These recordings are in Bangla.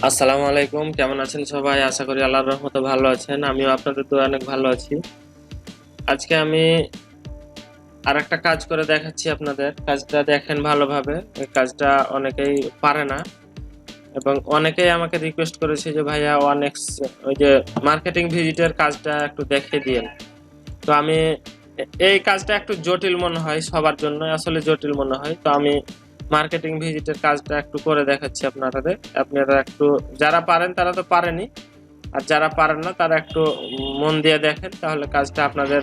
আসসালামু আলাইকুম, কেমন আছেন সবাই? আশা করি আল্লাহর রহমতে ভালো আছেন। আমিও আপনাদের দোয়ায় অনেক ভালো আছি। আজকে আমি আরেকটা কাজ করে দেখাচ্ছি আপনাদের। কাজটা দেখেন ভালোভাবে। এই কাজটা অনেকেই পারে না এবং অনেকেই আমাকে রিকোয়েস্ট করেছে যে ভাইয়া ওয়ানএক্স ওই যে মার্কেটিং ভিজিটের কাজটা একটু দেখিয়ে দিয়েন। তো আমি এই কাজটা একটু জটিল মনে হয়, সবার জন্য আসলে জটিল মনে হয়। তো আমি মার্কেটিং ভিজিটের কাজটা একটু করে দেখাচ্ছি আপনাদের। আপনারা একটু, যারা পারেন তারা তো পারেনই, আর যারা পারেন না তারা একটু মন দিয়ে দেখেন, তাহলে কাজটা আপনাদের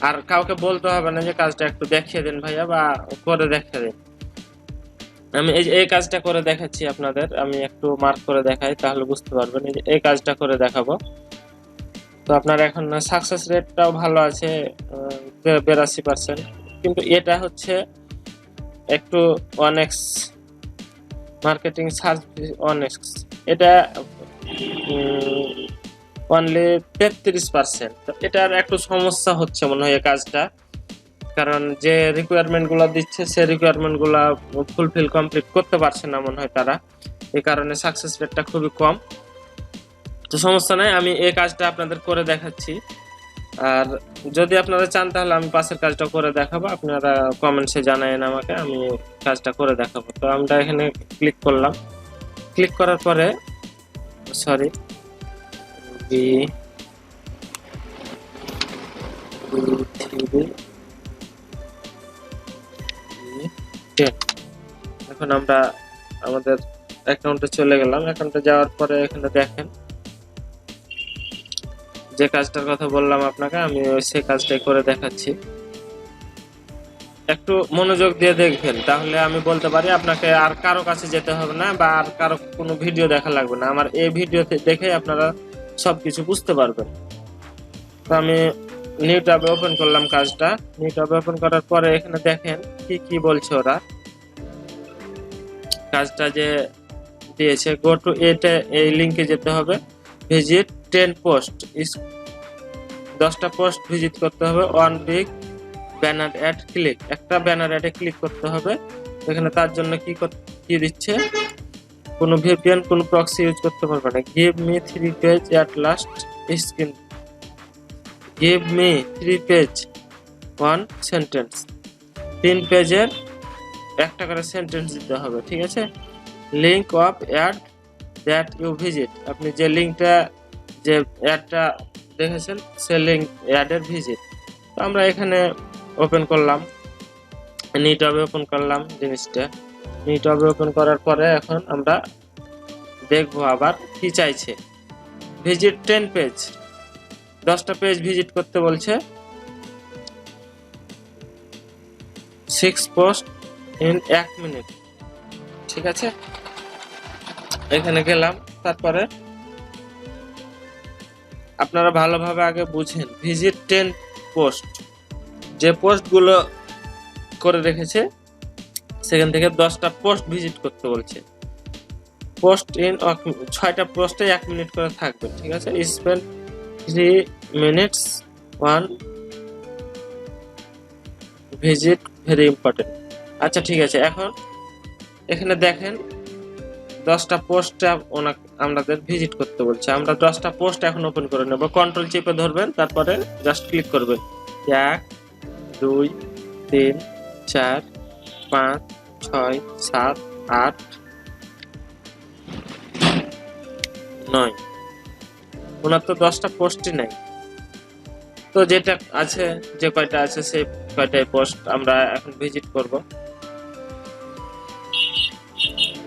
আর কাউকে বলতে হবে না যে কাজটা একটু দেখিয়ে দেন ভাইয়া বা করে দেখিয়ে দেন। আমি এই কাজটা করে দেখাচ্ছি আপনাদের। আমি একটু মার্ক করে দেখাই, তাহলে বুঝতে পারবেন। এই কাজটা করে দেখাবো। তো আপনার এখন সাকসেস রেটটাও ভালো আছে, 82%। কিন্তু এটা হচ্ছে একটু অনেক্স মার্কেটিং সার্চ, অনেক্স এটা অনলি 33%। তো এটার একটু সমস্যা হচ্ছে মনে হয় এই কাজটা, কারণ যে রিকোয়ারমেন্ট গুলা দিচ্ছে সে রিকোয়ারমেন্ট গুলা ফুলফিল কমপ্লিট করতে পারছে না মনে হয় তারা, এই কারণে সাকসেস রেটটা খুবই কম। তো সমস্যা নাই, আমি এই কাজটা আপনাদের করে দেখাচ্ছি। আর যদি আপনারা চান তাহলে আমি পাশের কাজটা করে দেখাবো, আপনারা কমেন্টসে জানায়েন আমাকে, আমি কাজটা করে দেখাবো। তো আমরা এখানে ক্লিক করলাম। ক্লিক করার পরে সরি বি 10। এখন আমরা আমাদের অ্যাকাউন্টে চলে গেলাম। অ্যাকাউন্টে যাওয়ার পরে এখানে দেখেন যে কাজটার কথা বললাম আপনাকে, আমি সেই কাজটাই করে দেখাচ্ছি। একটু মনোযোগ দিয়ে দেখবেন, তাহলে আমি বলতে পারি আপনাকে আর কারো কাছে যেতে হবে না বা আর কারো কোনো ভিডিও দেখা লাগবে না। আমার এই ভিডিওতে দেখে আপনারা সবকিছু বুঝতে পারবেন। তো আমি নিউ ট্যাবে ওপেন করলাম কাজটা। নিউ ট্যাবে ওপেন করার পরে এখানে দেখেন কি কি বলছে ওরা। কাজটা যে দিয়েছে, গো টু এটা, এই লিংকে যেতে হবে। ভিজিট 10 পোস্ট, 10টা পোস্ট ভিজিট করতে হবে। One big banner add click, একটা ব্যানার অ্যাডে ক্লিক করতে হবে। এখানে তার জন্য কি দিচ্ছে, কোনো ভিপিএন কোনো প্রক্সি ইউজ করতে পারবে না। Give me 3 page at last screen, give me 3 page 1 sentence. 3 পেজের একটা করে সেন্টেন্স দিতে হবে, ঠিক আছে। Link of add that you visit, আপনি যে লিঙ্কটা, যে অ্যাডটা দেখেছেন সে লিঙ্ক অ্যাডের ভিজিট। তো আমরা এখানে ওপেন করলাম, নিউ ট্যাবে ওপেন করলাম জিনিসটা। নিউ ট্যাবে ওপেন করার পরে এখন আমরা দেখবো আবার কি চাইছে। ভিজিট 10 পেজ, 10টা পেজ ভিজিট করতে বলছে। 6 পোস্ট ইন 1 মিনিট, ঠিক আছে। এখানে গেলাম। তারপরে আপনারা ভালোভাবে আগে বুঝেন, ভিজিট 10 পোস্ট, যে পোস্টগুলো করে রেখেছে সেখান থেকে 10টা পোস্ট ভিজিট করতে বলছে। পোস্ট ইন 6টা পোস্টে 1 মিনিট করে থাকবে, ঠিক আছে। Spend 3 minutes 1 visit, very important. আচ্ছা ঠিক আছে। এখন এখানে দেখেন 10টা পোস্ট আমাদের ভিজিট করতে বলছে। আমরা 10টা পোস্ট এখন ওপেন করে নেব। কন্ট্রোল চেপে ধরবেন, তারপরে জাস্ট ক্লিক করবেন। 1 2 3 4 5 6 7 8 9। ওনার তো 10টা পোস্টই নাই, তো যেটা আছে, যে কয়টা আছে সেই কয়টাই পোস্ট আমরা এখন ভিজিট করব।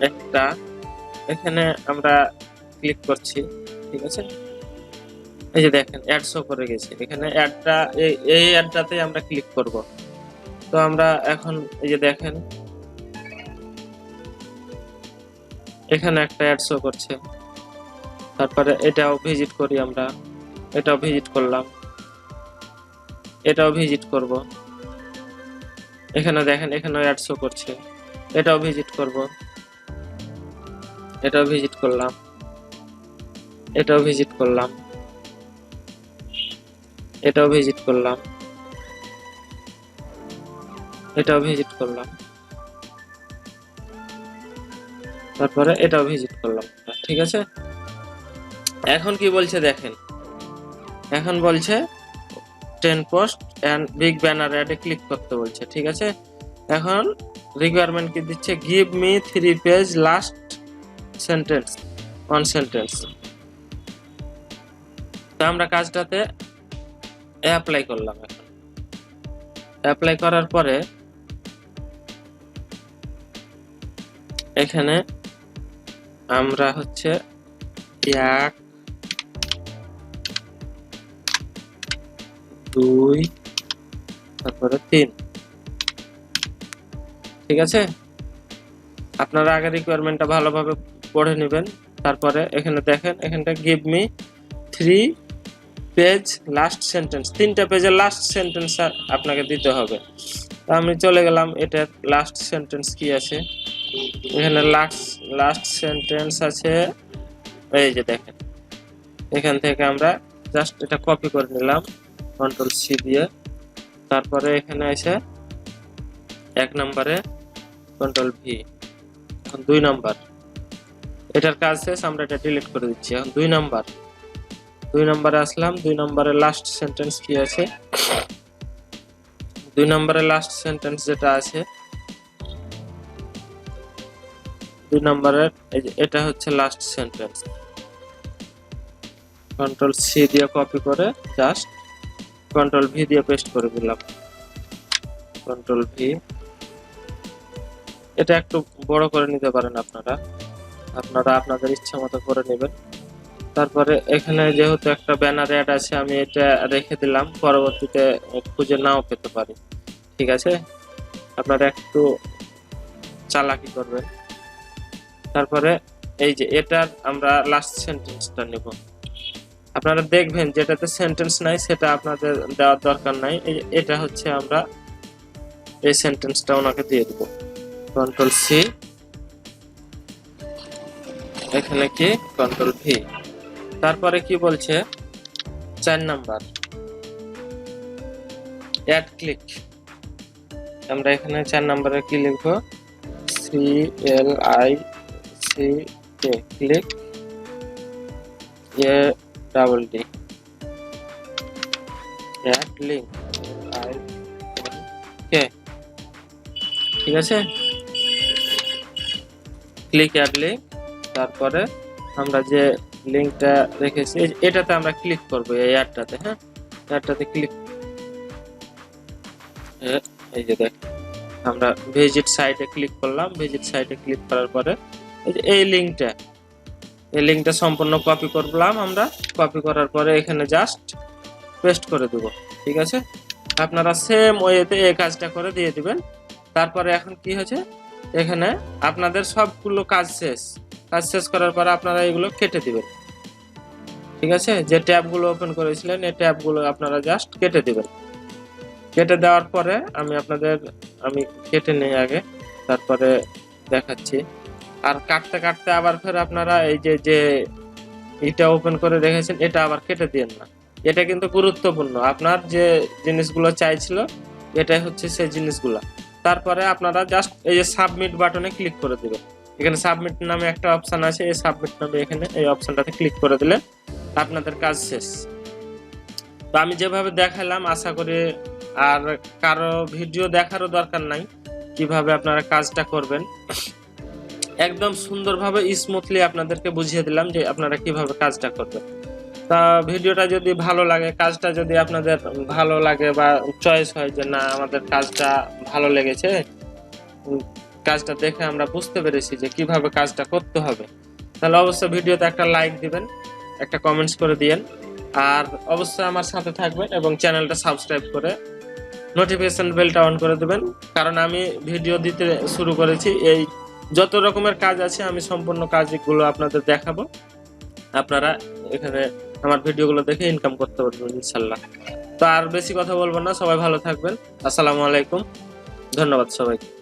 একটা এখানে আমরা ক্লিক করছি, ঠিক আছে। এই যে দেখেন অ্যাড শো করে গেছে এখানে। অ্যাডটা এই অ্যাডটাতে আমরা ক্লিক করব। তো আমরা এখন এই যে দেখেন এখানে একটা অ্যাড শো করছে। তারপরে এটাও ভিজিট করি আমরা, এটাও ভিজিট করলাম, এটাও ভিজিট করব। এখানে দেখেন এখানেও অ্যাড শো করছে, এটাও ভিজিট করব, এটাও ভিজিট করলাম, এটাও ভিজিট করলাম, এটাও ভিজিট করলাম, এটাও ভিজিট করলাম। তারপরে এটাও ভিজিট করলাম। ঠিক আছে, এখন কি বলছে দেখেন, এখন বলছে 10 পোস্ট এন্ড বিগ ব্যানার অ্যাডে ক্লিক করতে বলছে। ঠিক আছে, এখন রিকোয়ারমেন্ট কি দিচ্ছে, give me 3 page last sentence, 1 sentence. তো আমরা কাজটাতে অ্যাপ্লাই করলাম। এখন অ্যাপ্লাই করার পরে এখানে আমরা হচ্ছে 1 2 তারপরে 3। ঠিক আছে, আপনারা আগে রিকোয়ারমেন্টটা ভালোভাবে পড়ে নেবেন। তারপরে এখানে দেখেন, এখানটা give me 3 page last sentence, 3টা পেজের লাস্ট সেন্টেন্স আপনাকে দিতে হবে। তো আমি চলে গেলাম, এটার লাস্ট সেন্টেন্স কি আছে, এখানে লাস্ট সেন্টেন্স আছে, এই যে দেখেন, এখান থেকে আমরা জাস্ট এটা কপি করে নিলাম কন্ট্রোল সি দিয়ে। তারপরে এখানে এসে 1 নম্বরে কন্ট্রোল ভি, এখন 2 নাম্বার, এটার কাজ শেষ, আমরা এটা ডিলিট করে দিচ্ছি। এখন 2 নম্বরে আসলাম, 2 নম্বরে লাস্ট সেন্টেন্স কি আছে, 2 নম্বরে লাস্ট সেন্টেন্স যেটা আছে, 2 নম্বরের এই যে এটা হচ্ছে লাস্ট সেন্টেন্স। কন্ট্রোল সি দিয়ে কপি করে জাস্ট কন্ট্রোল ভি দিয়ে পেস্ট করে দিলাম। কন্ট্রোল ভি, এটা একটু বড় করে নিতে পারেন আপনারা আপনাদের ইচ্ছা মতো করে নেবেন। তারপরে এখানে যেহেতু একটা ব্যানার অ্যাড আছে, আমি এটা রেখে দিলাম, পরবর্তীতে খুঁজে নাও পেতে পারি। ঠিক আছে, আপনারা একটু চালাকি করবেন। তারপরে এই যে এটার আমরা লাস্ট সেন্টেন্সটা নেব। আপনারা দেখবেন যেটাতে সেন্টেন্স নাই সেটা আপনাদের দেওয়ার দরকার নাই, এটা হচ্ছে আমরা এই সেন্টেন্সটা ওনাকে দিয়ে দেব। কন্ট্রোল সি, এখানে কি কন্ট্রোল ভি। তারপরে কি বলছে, 4 নাম্বার অ্যাড ক্লিক, আমরা এখানে 4 নাম্বারে কি লিখবো, CLIC click ADD add link ঠিক আছে, ক্লিক অ্যাড লিংক। তারপরে আমরা যে লিংকটা রেখেছি এটাতে আমরা ক্লিক করব, এই অ্যাডটাতে। হ্যাঁ, অ্যাডটাতে ক্লিক, এই যে দেখ, আমরা ভিজিট সাইটে ক্লিক করলাম। ভিজিট সাইটে ক্লিক করার পরে এই লিংকটা সম্পূর্ণ কপি করলাম আমরা। কপি করার পরে এখানে জাস্ট পেস্ট করে দেব। ঠিক আছে, আপনারা সেম ওয়েতে এই কাজটা করে দিয়ে দিবেন। তারপরে এখন কি হয়েছে, এখানে আপনাদের সবগুলো কাজ শেষ করার পরে আপনারা এগুলো কেটে দিবেন। ঠিক আছে, যে ট্যাবগুলো ওপেন করেছিলেন এই ট্যাবগুলো আপনারা জাস্ট কেটে দিবেন। কেটে দেওয়ার পরে আমি কেটে নেই আগে, তারপরে দেখাচ্ছি। আর কাটতে আবার ফের আপনারা এই যে এটা ওপেন করে রেখেছেন এটা আবার কেটে দিয়েন না। এটা কিন্তু গুরুত্বপূর্ণ, আপনার যে জিনিসগুলো চাইছিল এটাই হচ্ছে সেই জিনিসগুলো। তারপরে আপনারা জাস্ট এই যে সাবমিট বাটনে ক্লিক করে দিবেন। এখানে সাবমিট নামে একটা অপশন আছে, এই সাবমিট নামে এখানে এই অপশনটাতে ক্লিক করে দিলে আপনাদের কাজ শেষ। তো আমি যেভাবে দেখালাম, আশা করি আর কারো ভিডিও দেখারও দরকার নাই, কিভাবে আপনারা কাজটা করবেন। একদম সুন্দরভাবে স্মুথলি আপনাদেরকে বুঝিয়ে দিলাম যে আপনারা কিভাবে কাজটা করবেন। তা ভিডিওটা যদি ভালো লাগে, কাজটা যদি আপনাদের ভালো লাগে বা চয়েস হয় যে না আমাদের কাজটা ভালো লেগেছে, কাজটা দেখে আমরা বুঝতে পেরেছি যে কিভাবে কাজটা করতে হবে, তাহলে অবশ্যই ভিডিওতে একটা লাইক দিবেন, একটা কমেন্টস করে দিয়েন। আর অবশ্যই আমার সাথে থাকবেন এবং চ্যানেলটা সাবস্ক্রাইব করে নোটিফিকেশন বেলটা অন করে দেবেন। কারণ আমি ভিডিও দিতে শুরু করেছি, এই যত রকমের কাজ আছে আমি সম্পূর্ণ কাজগুলো আপনাদের দেখাবো। আপনারা এখানে আমার ভিডিওগুলো দেখে ইনকাম করতে পারবেন ইনশাল্লাহ। তো আর বেশি কথা বলবো না, সবাই ভালো থাকবেন। আসসালামু আলাইকুম, ধন্যবাদ সবাইকে।